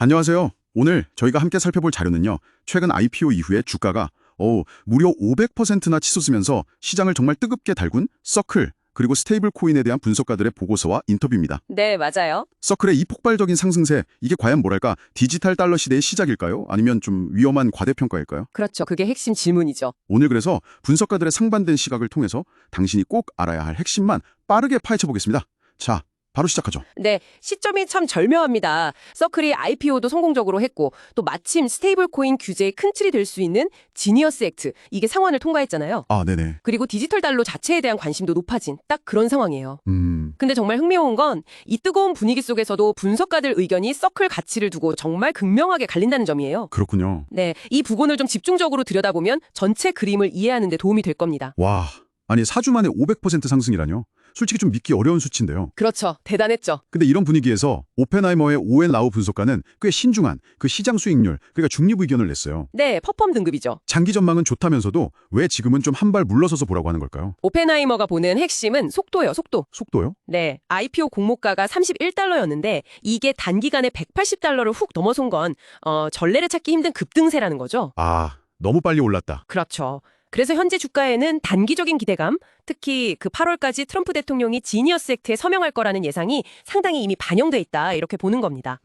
안녕하세요. 오늘 저희가 함께 살펴볼 자료는요. 최근 IPO 이후에 주가가 무려 500%나 치솟으면서 시장을 정말 뜨겁게 달군 서클, 그리고 스테이블 코인에 대한 분석가들의 보고서와 인터뷰입니다. 네, 맞아요. 서클의 이 폭발적인 상승세, 이게 과연 뭐랄까 디지털 달러 시대의 시작일까요? 아니면 좀 위험한 과대평가일까요? 그렇죠. 그게 핵심 질문이죠. 오늘 그래서 분석가들의 상반된 시각을 통해서 당신이 꼭 알아야 할 핵심만 빠르게 파헤쳐 보겠습니다. 자, 바로 시작하죠. 네, 시점이 참 절묘합니다. 서클이 IPO도 성공적으로 했고 또 마침 스테이블 코인 규제의 큰 틀이 될 수 있는 지니어스 액트, 이게 상원을 통과했잖아요. 아, 네네. 그리고 디지털 달러 자체에 대한 관심도 높아진 딱 그런 상황이에요. 음, 근데 정말 흥미로운 건 이 뜨거운 분위기 속에서도 분석가들 의견이 서클 가치를 두고 정말 극명하게 갈린다는 점이에요. 그렇군요. 네, 이 부분을 좀 집중적으로 들여다보면 전체 그림을 이해하는 데 도움이 될 겁니다. 와, 아니 4주 만에 500% 상승이라뇨? 솔직히 좀 믿기 어려운 수치인데요. 그렇죠. 대단했죠. 근데 이런 분위기에서 오펜하이머의 오웬 라우 분석가는 꽤 신중한 그 시장 수익률, 그러니까 중립 의견을 냈어요. 네, 퍼펌 등급이죠. 장기 전망은 좋다면서도 왜 지금은 좀 한 발 물러서서 보라고 하는 걸까요? 오펜하이머가 보는 핵심은 속도예요, 속도. 속도요? 네, IPO 공모가가 31달러였는데 이게 단기간에 180달러를 훅 넘어선 건 전례를 찾기 힘든 급등세라는 거죠. 아, 너무 빨리 올랐다. 그렇죠. 그래서 현재 주가에는 단기적인 기대감, 특히 그 8월까지 트럼프 대통령이 지니어스 액트에 서명할 거라는 예상이 상당히 이미 반영돼 있다, 이렇게 보는 겁니다.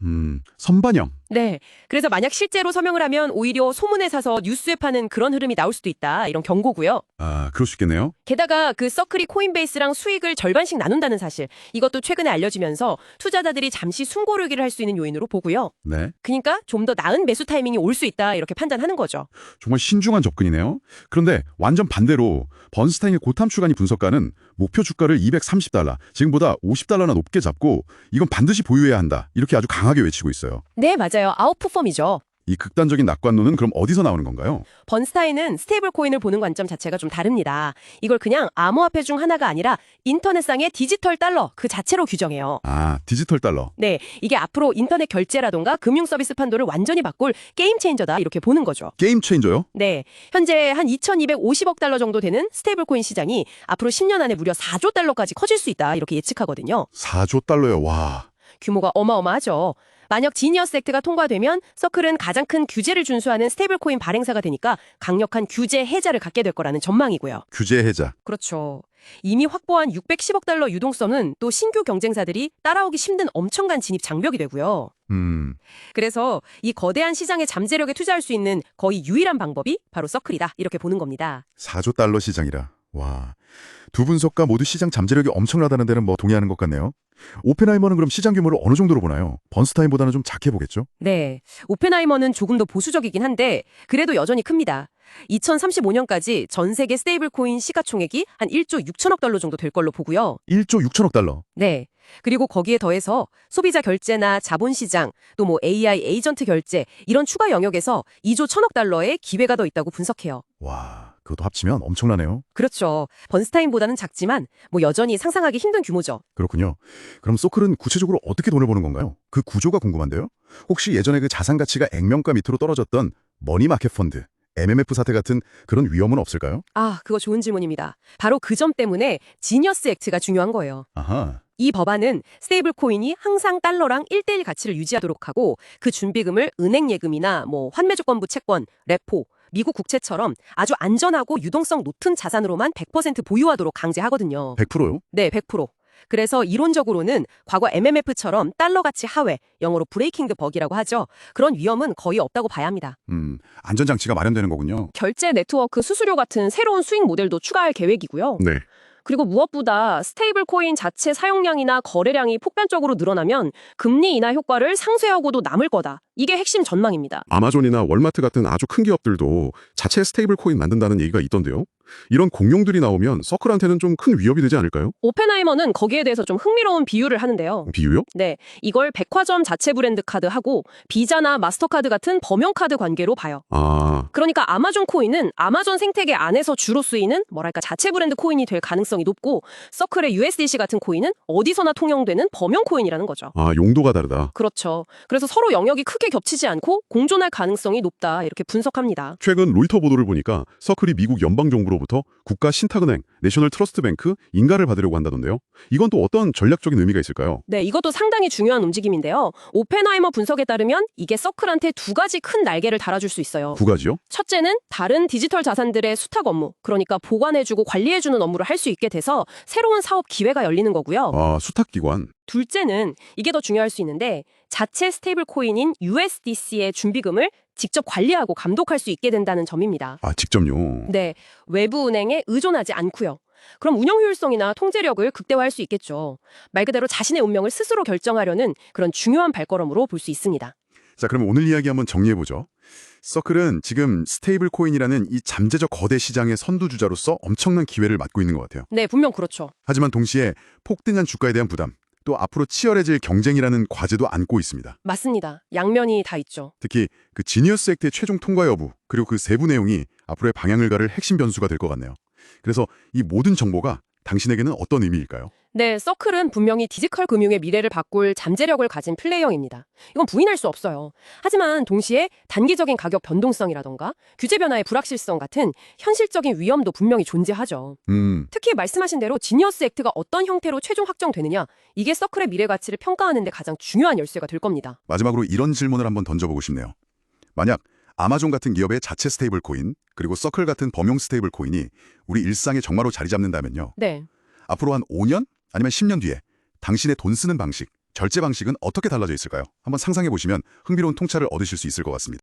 선반영. 네, 그래서 만약 실제로 서명을 하면 오히려 소문에 사서 뉴스에 파는 그런 흐름이 나올 수도 있다, 이런 경고고요. 아, 그럴 수 있겠네요. 게다가 그 서클이 코인베이스랑 수익을 절반씩 나눈다는 사실, 이것도 최근에 알려지면서 투자자들이 잠시 숨고르기를 할 수 있는 요인으로 보고요. 네, 그러니까 좀 더 나은 매수 타이밍이 올 수 있다, 이렇게 판단하는 거죠. 정말 신중한 접근이네요. 그런데 완전 반대로 번스타인의 고탐 추가니 분석가는 목표 주가를 230달러, 지금보다 50달러나 높게 잡고 이건 반드시 보유해야 한다, 이렇게 아주 강하게 외치고 있어요. 네, 맞아요. 아웃퍼폼이죠. 이 극단적인 낙관론은 그럼 어디서 나오는 건가요? 번스타인은 스테이블 코인을 보는 관점 자체가 좀 다릅니다. 이걸 그냥 암호화폐 중 하나가 아니라 인터넷상의 디지털 달러 그 자체로 규정해요. 아, 디지털 달러. 네, 이게 앞으로 인터넷 결제라던가 금융 서비스 판도를 완전히 바꿀 게임 체인저다, 이렇게 보는 거죠. 게임 체인저요? 네, 현재 한 2,250억 달러 정도 되는 스테이블 코인 시장이 앞으로 10년 안에 무려 4조 달러까지 커질 수 있다, 이렇게 예측하거든요. 4조 달러요. 와. 규모가 어마어마하죠. 만약 지니어스 액트가 통과되면 서클은 가장 큰 규제를 준수하는 스테이블 코인 발행사가 되니까 강력한 규제 해자를 갖게 될 거라는 전망이고요. 규제 해자. 그렇죠. 이미 확보한 610억 달러 유동성은 또 신규 경쟁사들이 따라오기 힘든 엄청난 진입 장벽이 되고요. 그래서 이 거대한 시장의 잠재력에 투자할 수 있는 거의 유일한 방법이 바로 서클이다, 이렇게 보는 겁니다. 4조 달러 시장이라. 와. 두 분석가 모두 시장 잠재력이 엄청나다는 데는 뭐 동의하는 것 같네요. 오펜하이머는 그럼 시장 규모를 어느 정도로 보나요? 번스타인보다는 좀 작게 보겠죠? 네, 오펜하이머는 조금 더 보수적이긴 한데 그래도 여전히 큽니다. 2035년까지 전 세계 스테이블 코인 시가총액이 한 1조 6천억 달러 정도 될 걸로 보고요. 1조 6천억 달러. 네. 그리고 거기에 더해서 소비자 결제나 자본시장, 또 뭐 AI 에이전트 결제, 이런 추가 영역에서 2조 1천억 달러의 기회가 더 있다고 분석해요. 와, 그것도 합치면 엄청나네요. 그렇죠. 번스타인보다는 작지만 뭐 여전히 상상하기 힘든 규모죠. 그렇군요. 그럼 소클은 구체적으로 어떻게 돈을 버는 건가요? 그 구조가 궁금한데요. 혹시 예전에 그 자산 가치가 액면가 밑으로 떨어졌던 머니마켓 펀드, MMF 사태 같은 그런 위험은 없을까요? 아, 그거 좋은 질문입니다. 바로 그 점 때문에 지니어스 액트가 중요한 거예요. 아하. 이 법안은 스테이블 코인이 항상 달러랑 1대1 가치를 유지하도록 하고 그 준비금을 은행 예금이나 뭐 환매조건부 채권, 레포, 미국 국채처럼 아주 안전하고 유동성 높은 자산으로만 100% 보유하도록 강제하거든요. 100%요? 네, 100%. 그래서 이론적으로는 과거 MMF처럼 달러 가치 하회, 영어로 브레이킹 드 벅이라고 하죠. 그런 위험은 거의 없다고 봐야 합니다. 안전장치가 마련되는 거군요. 결제 네트워크 수수료 같은 새로운 수익 모델도 추가할 계획이고요. 네. 그리고 무엇보다 스테이블 코인 자체 사용량이나 거래량이 폭발적으로 늘어나면 금리 인하 효과를 상쇄하고도 남을 거다. 이게 핵심 전망입니다. 아마존이나 월마트 같은 아주 큰 기업들도 자체 스테이블 코인 만든다는 얘기가 있던데요. 이런 공룡들이 나오면 서클한테는 좀 큰 위협이 되지 않을까요? 오펜하이머는 거기에 대해서 좀 흥미로운 비유를 하는데요. 비유요? 네, 이걸 백화점 자체 브랜드 카드하고 비자나 마스터카드 같은 범용 카드 관계로 봐요. 아, 그러니까 아마존 코인은 아마존 생태계 안에서 주로 쓰이는 뭐랄까 자체 브랜드 코인이 될 가능성이 높고 서클의 USDC 같은 코인은 어디서나 통용되는 범용 코인이라는 거죠. 용도가 다르다. 그렇죠. 그래서 서로 영역이 크게 겹치지 않고 공존할 가능성이 높다, 이렇게 분석합니다. 최근 로이터 보도를 보니까 서클이 미국 연방정부로 정부로부터 국가 신탁은행, 내셔널 트러스트 뱅크 인가를 받으려고 한다던데요. 이건 또 어떤 전략적인 의미가 있을까요? 네, 이것도 상당히 중요한 움직임인데요. 오펜하이머 분석에 따르면 이게 서클한테 두 가지 큰 날개를 달아줄 수 있어요. 두 가지요? 첫째는 다른 디지털 자산들의 수탁 업무, 그러니까 보관해주고 관리해주는 업무를 할 수 있게 돼서 새로운 사업 기회가 열리는 거고요. 아, 수탁기관. 둘째는 이게 더 중요할 수 있는데 자체 스테이블 코인인 USDC의 준비금을 직접 관리하고 감독할 수 있게 된다는 점입니다. 아, 직접요. 네, 외부 은행에 의존하지 않고요. 그럼 운영 효율성이나 통제력을 극대화할 수 있겠죠. 말 그대로 자신의 운명을 스스로 결정하려는 그런 중요한 발걸음으로 볼 수 있습니다. 자, 그럼 오늘 이야기 한번 정리해보죠. 서클은 지금 스테이블 코인이라는 이 잠재적 거대 시장의 선두주자로서 엄청난 기회를 맞고 있는 것 같아요. 네, 분명 그렇죠. 하지만 동시에 폭등한 주가에 대한 부담, 또 앞으로 치열해질 경쟁이라는 과제도 안고 있습니다. 맞습니다. 양면이 다 있죠. 특히 그 지니어스 액트의 최종 통과 여부, 그리고 그 세부 내용이 앞으로의 방향을 가를 핵심 변수가 될 것 같네요. 그래서 이 모든 정보가 당신에게는 어떤 의미일까요? 네, 서클은 분명히 디지털 금융의 미래를 바꿀 잠재력을 가진 플레이어입니다. 이건 부인할 수 없어요. 하지만 동시에 단기적인 가격 변동성이라던가 규제 변화의 불확실성 같은 현실적인 위험도 분명히 존재하죠. 특히 말씀하신 대로 지니어스 액트가 어떤 형태로 최종 확정되느냐, 이게 서클의 미래 가치를 평가하는 데 가장 중요한 열쇠가 될 겁니다. 마지막으로 이런 질문을 한번 던져보고 싶네요. 만약 아마존 같은 기업의 자체 스테이블 코인, 그리고 서클 같은 범용 스테이블 코인이 우리 일상에 정말로 자리 잡는다면요. 네. 앞으로 한 5년 아니면 10년 뒤에 당신의 돈 쓰는 방식, 결제 방식은 어떻게 달라져 있을까요? 한번 상상해 보시면 흥미로운 통찰을 얻으실 수 있을 것 같습니다.